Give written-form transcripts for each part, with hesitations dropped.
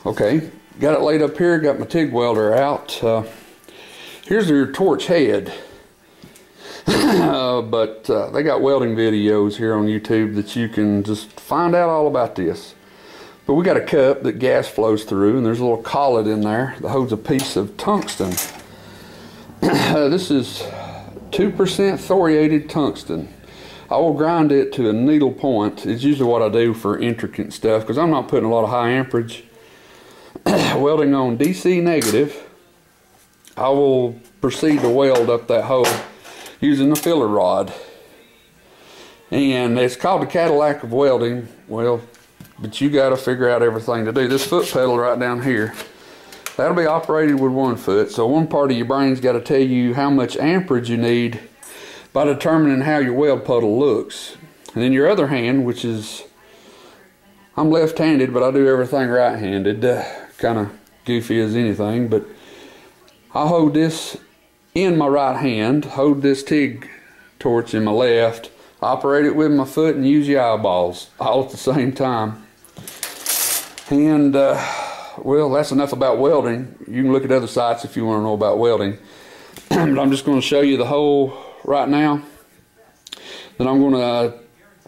Okay, got it laid up here, got my TIG welder out. Here's your torch head. But they got welding videos here on YouTube that you can just find out all about this. But we got a cup that gas flows through, and there's a little collet in there that holds a piece of tungsten. This is 2% thoriated tungsten. I will grind it to a needle point. It's usually what I do for intricate stuff because I'm not putting a lot of high amperage. Welding on DC negative, I will proceed to weld up that hole using the filler rod. And it's called the Cadillac of welding. Well, but you got to figure out everything to do. This foot pedal right down here, that'll be operated with 1 foot. So one part of your brain's got to tell you how much amperage you need by determining how your weld puddle looks. And then your other hand, which is, I'm left-handed, but I do everything right-handed. Kind of goofy as anything, but I hold this in my right hand, hold this TIG torch in my left, operate it with my foot, and use your eyeballs all at the same time. And well, that's enough about welding. You can look at other sites if you want to know about welding. But I'm just going to show you the hole right now. Then I'm going to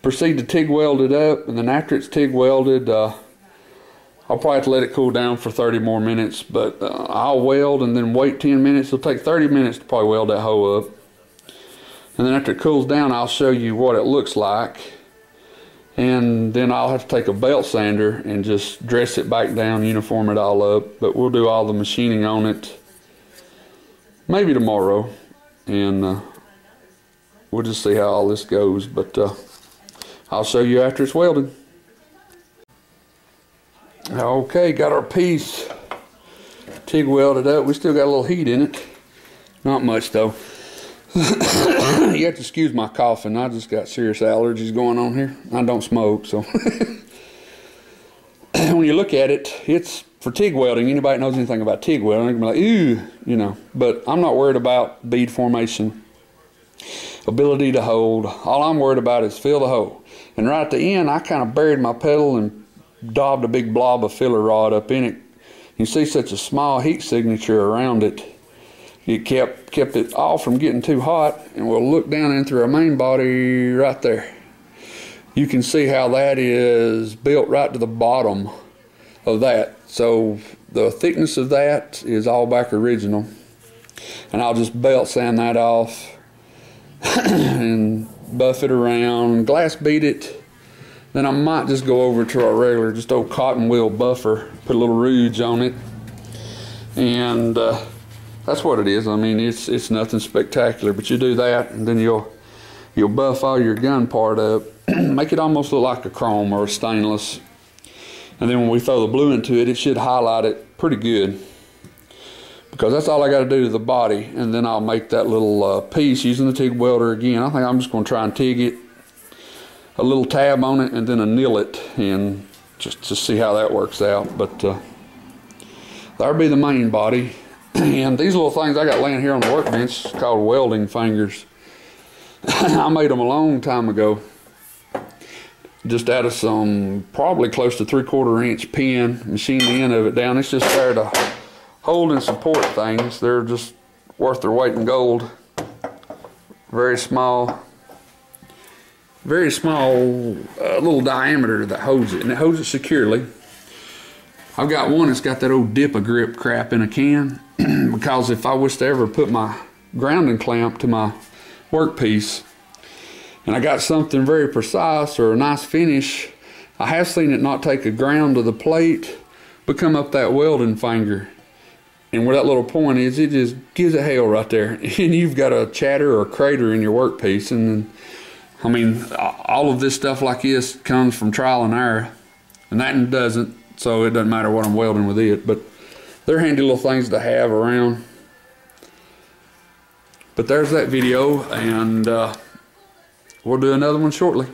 proceed to TIG weld it up, and then after it's TIG welded, I'll probably have to let it cool down for 30 more minutes, but I'll weld and then wait 10 minutes. It'll take 30 minutes to probably weld that hole up. And then after it cools down, I'll show you what it looks like. And then I'll have to take a belt sander and just dress it back down, uniform it all up. But we'll do all the machining on it maybe tomorrow. And we'll just see how all this goes. But I'll show you after it's welded. Okay, got our piece TIG welded up. We still got a little heat in it. Not much though. You have to excuse my coughing. I just got serious allergies going on here. I don't smoke, so. When you look at it, it's for TIG welding. Anybody that knows anything about TIG welding, they're gonna be like, ooh, you know. But I'm not worried about bead formation, ability to hold. All I'm worried about is fill the hole. And right at the end, I kind of buried my pedal and daubed a big blob of filler rod up in it. You see such a small heat signature around it. It kept it all from getting too hot. And we'll look down in through our main body right there. You can see how that is built right to the bottom of that. So the thickness of that is all back original. And I'll just belt sand that off and buff it around, glass bead it. Then I might just go over to our regular, just old cotton wheel buffer, put a little rouge on it, and that's what it is. I mean, it's nothing spectacular, but you do that, and then you'll buff all your gun part up, make it almost look like a chrome or a stainless, and then when we throw the blue into it, it should highlight it pretty good, because that's all I got to do to the body, and then I'll make that little piece using the TIG welder again. I think I'm just going to try and TIG it, a little tab on it, and then anneal it, and just to see how that works out. But that'll be the main body. And these little things I got laying here on the workbench called welding fingers. I made them a long time ago, just out of some probably close to 3/4 inch pin. Machined the end of it down. It's just there to hold and support things. They're just worth their weight in gold. Very small little diameter that holds it, and it holds it securely. I've got one that's got that old Dip-A-Grip crap in a can, because if I was to ever put my grounding clamp to my workpiece and I got something very precise or a nice finish, I have seen it not take a ground to the plate but come up that welding finger, and where that little point is, it just gives it hell right there, and you've got a chatter or a crater in your workpiece. And I mean, all of this stuff like this comes from trial and error, and that one doesn't, so it doesn't matter what I'm welding with it. But they're handy little things to have around. But there's that video, and we'll do another one shortly.